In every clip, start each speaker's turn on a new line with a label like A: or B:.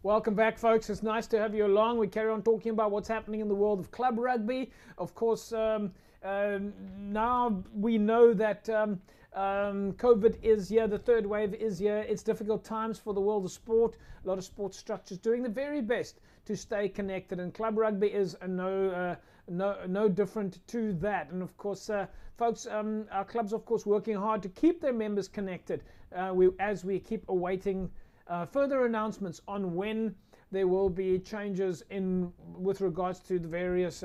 A: Welcome back, folks. It's nice to have you along. We carry on talking about what's happening in the world of club rugby. Of course, now we know that COVID is here, the third wave is here. It's difficult times for the world of sport. A lot of sports structures doing the very best to stay connected, and club rugby is no different to that. And of course, folks, our clubs, of course, working hard to keep their members connected as we keep awaiting further announcements on when there will be changes with regards to the various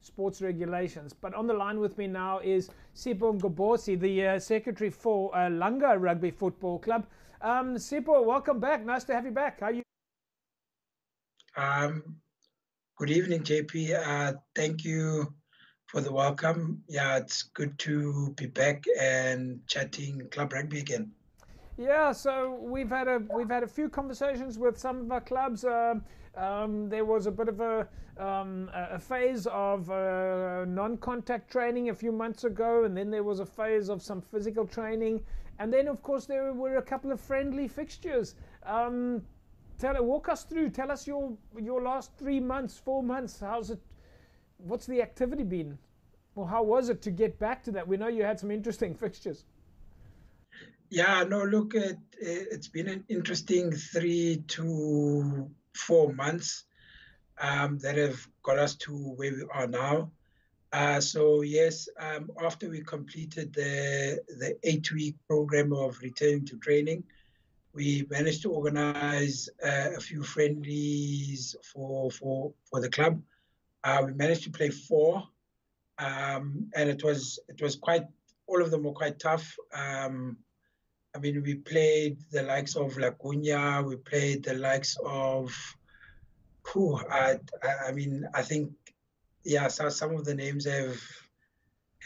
A: sports regulations. But on the line with me now is Sipho Mgoboti, the secretary for Langa Rugby Football Club. Sipho, welcome back. Nice to have you back. How are you?
B: Good evening, JP. Thank you for the welcome. Yeah, it's good to be back and chatting club rugby again.
A: Yeah, so we've had a few conversations with some of our clubs. There was a bit of a phase of non-contact training a few months ago, and then there was a phase of some physical training, and then of course there were a couple of friendly fixtures. Walk us through. Tell us your last 3 months, 4 months. How's it? What's the activity been? Or how was it to get back to that? We know you had some interesting fixtures.
B: Yeah, no, look, it's been an interesting 3 to 4 months that have got us to where we are now. So yes, after we completed the 8-week program of returning to training, we managed to organize a few friendlies for the club. We managed to play 4, and it was quite, all of them were quite tough. I mean, we played the likes of Laguna, we played the likes of I think, yeah, so some of the names have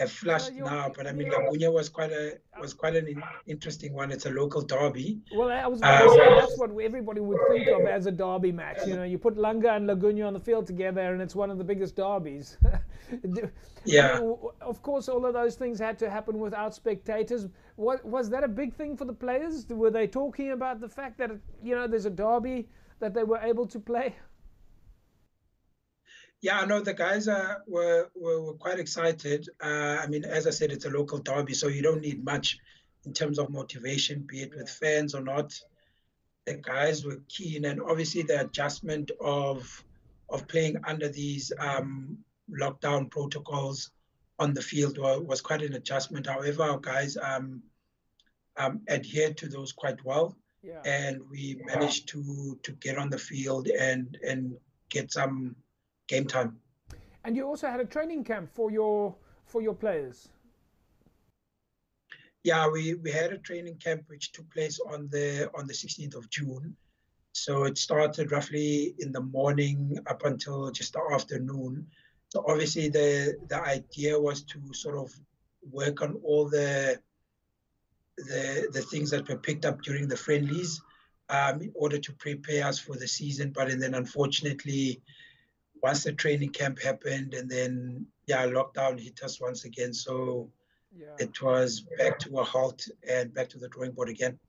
B: flashed now, but I mean, Laguna was quite an interesting one. It's a local derby.
A: Well, I was going to say that's what everybody would think of as a derby match. You know, you put Langa and Laguna on the field together, and it's one of the biggest derbies.
B: Yeah.
A: I mean, of course, all of those things had to happen without spectators. Was that a big thing for the players? Were they talking about the fact that, you know, there's a derby that they were able to play?
B: Yeah, no, the guys were quite excited. I mean, as I said, it's a local derby, so you don't need much in terms of motivation, be it with fans or not. The guys were keen, and obviously the adjustment of playing under these lockdown protocols on the field was quite an adjustment. However, our guys adhered to those quite well, and we managed to get on the field and get some game time.
A: And you also had a training camp for your players.
B: Yeah, we had a training camp which took place on the 16th of June. So it started roughly in the morning up until just the afternoon. So obviously the idea was to sort of work on all the things that were picked up during the friendlies in order to prepare us for the season. But then unfortunately, once the training camp happened, and then lockdown hit us once again. So it was back to a halt and back to the drawing board again.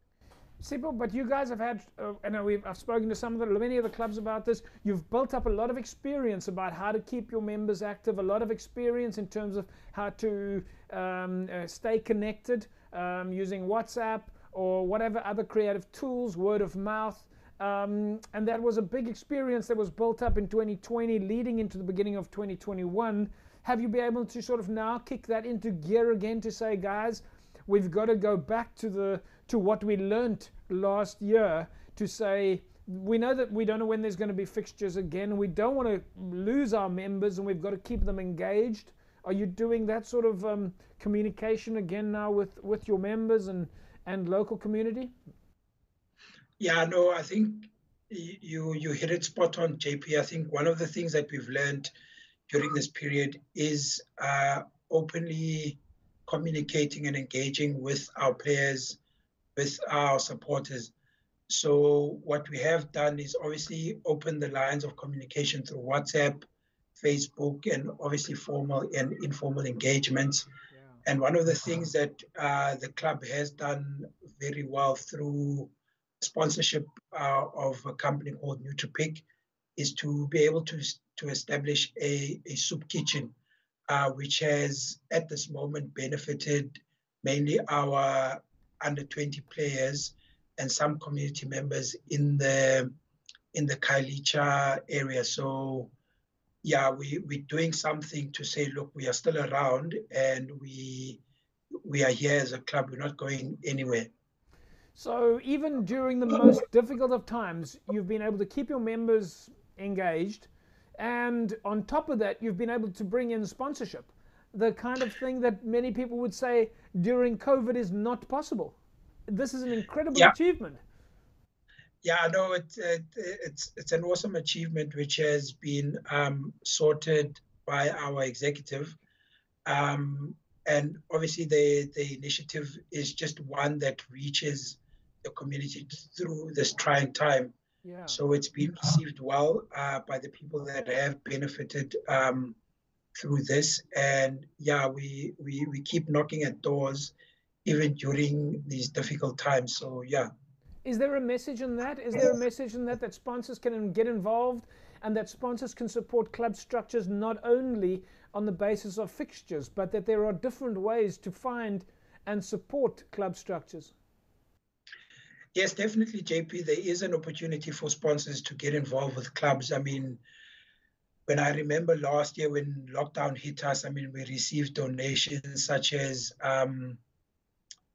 A: Sipho, but you guys have had, I've spoken to many of the clubs about this. You've built up a lot of experience about how to keep your members active, a lot of experience in terms of how to stay connected using WhatsApp or whatever other creative tools, word of mouth. And that was a big experience that was built up in 2020 leading into the beginning of 2021. Have you been able to sort of now kick that into gear again to say, guys, we've got to go back to what we learned last year, to say we know that we don't know when there's going to be fixtures again, and we don't want to lose our members, and we've got to keep them engaged? Are you doing that sort of communication again now with your members and local community?
B: Yeah, no, I think you hit it spot on, JP. I think one of the things that we've learned during this period is openly communicating and engaging with our players, with our supporters. So what we have done is obviously open the lines of communication through WhatsApp, Facebook, and obviously formal and informal engagements. And one of the things that the club has done very well through sponsorship of a company called NutriPick is to be able to establish a soup kitchen, which has at this moment benefited mainly our under 20 players and some community members in the Khayelitsha area. So yeah, we're doing something to say, look, we are still around and we are here as a club. We're not going anywhere.
A: So even during the most difficult of times, you've been able to keep your members engaged, and on top of that, you've been able to bring in sponsorship, the kind of thing that many people would say during COVID is not possible. This is an incredible achievement.
B: Yeah, no, it's an awesome achievement which has been sorted by our executive, and obviously the initiative is just one that reaches the community through this trying time.
A: Yeah.
B: So it's been received well by the people that have benefited through this, and yeah, we keep knocking at doors even during these difficult times. So yeah.
A: Is there a message in that? Is there a message in that that sponsors can get involved and that sponsors can support club structures not only on the basis of fixtures, but that there are different ways to find and support club structures?
B: Yes, definitely, JP. There is an opportunity for sponsors to get involved with clubs. I mean, when I remember last year when lockdown hit us, I mean, we received donations such as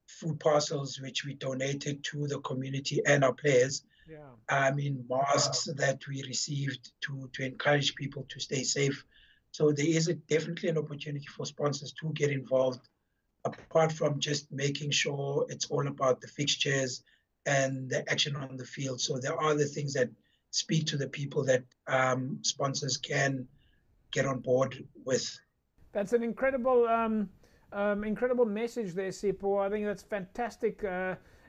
B: food parcels, which we donated to the community and our players.
A: Yeah.
B: I mean, masks that we received to encourage people to stay safe. So there is definitely an opportunity for sponsors to get involved, apart from just making sure it's all about the fixtures and the action on the field. So there are the things that speak to the people that sponsors can get on board with.
A: That's an incredible incredible message there, Sipho. I think that's fantastic.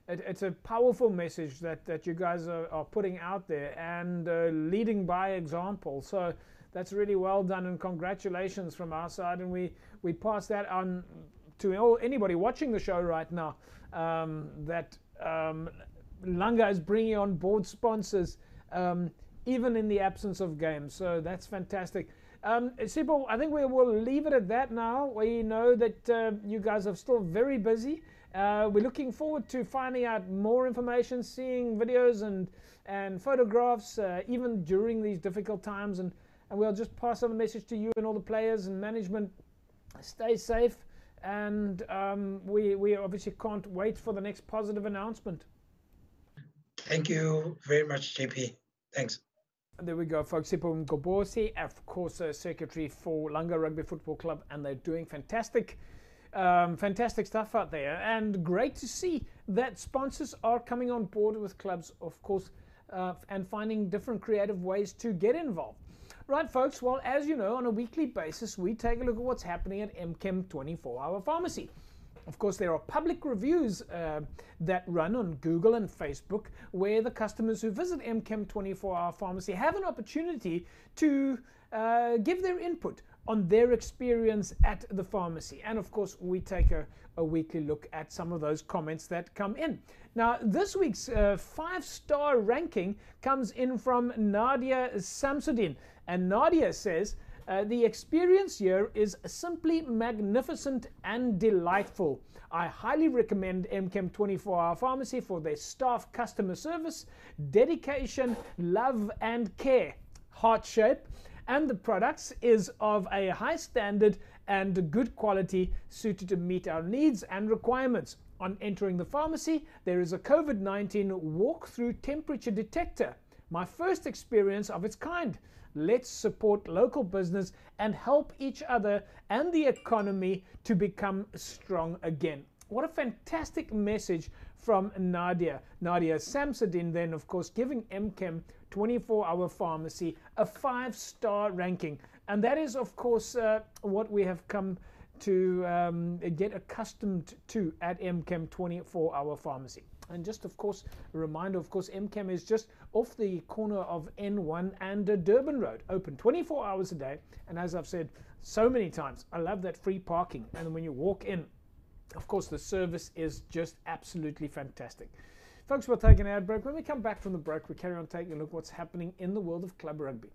A: It's a powerful message that you guys are putting out there and leading by example. So that's really well done, and congratulations from our side. And we pass that on to anybody watching the show right now, that Langa is bringing on board sponsors even in the absence of games. So that's fantastic. Sipho, I think we will leave it at that now. We know that you guys are still very busy. We're looking forward to finding out more information, seeing videos and photographs, even during these difficult times. And we'll just pass on the message to you and all the players and management. Stay safe. And we obviously can't wait for the next positive announcement.
B: Thank you very much, JP. Thanks.
A: There we go, folks. Sipho Mgoboti, of course, secretary for Langa Rugby Football Club, and they're doing fantastic stuff out there. And great to see that sponsors are coming on board with clubs, of course, and finding different creative ways to get involved. Right, folks. Well, as you know, on a weekly basis, we take a look at what's happening at MChem 24-Hour Pharmacy. Of course, there are public reviews that run on Google and Facebook, where the customers who visit MChem 24-Hour Pharmacy have an opportunity to give their input on their experience at the pharmacy. And of course, we take a weekly look at some of those comments that come in. Now, this week's 5-star ranking comes in from Nadia Samsudin. And Nadia says, the experience here is simply magnificent and delightful. I highly recommend MChem 24-Hour Pharmacy for their staff customer service, dedication, love and care. Heart shape and the products is of a high standard and good quality, suited to meet our needs and requirements. On entering the pharmacy, there is a COVID-19 walk-through temperature detector. My first experience of its kind. Let's support local business and help each other and the economy to become strong again. What a fantastic message from Nadia. Nadia Samsudin then, of course, giving MChem 24-Hour Pharmacy a 5-star ranking. And that is, of course, what we have come to get accustomed to at MChem 24-Hour Pharmacy. And just, of course, a reminder, of course, MChem is just off the corner of N1 and Durban Road, open 24 hours a day. And as I've said so many times, I love that free parking. And when you walk in, of course, the service is just absolutely fantastic. Folks, we'll take an ad break. When we come back from the break, we carry on taking a look at what's happening in the world of club rugby.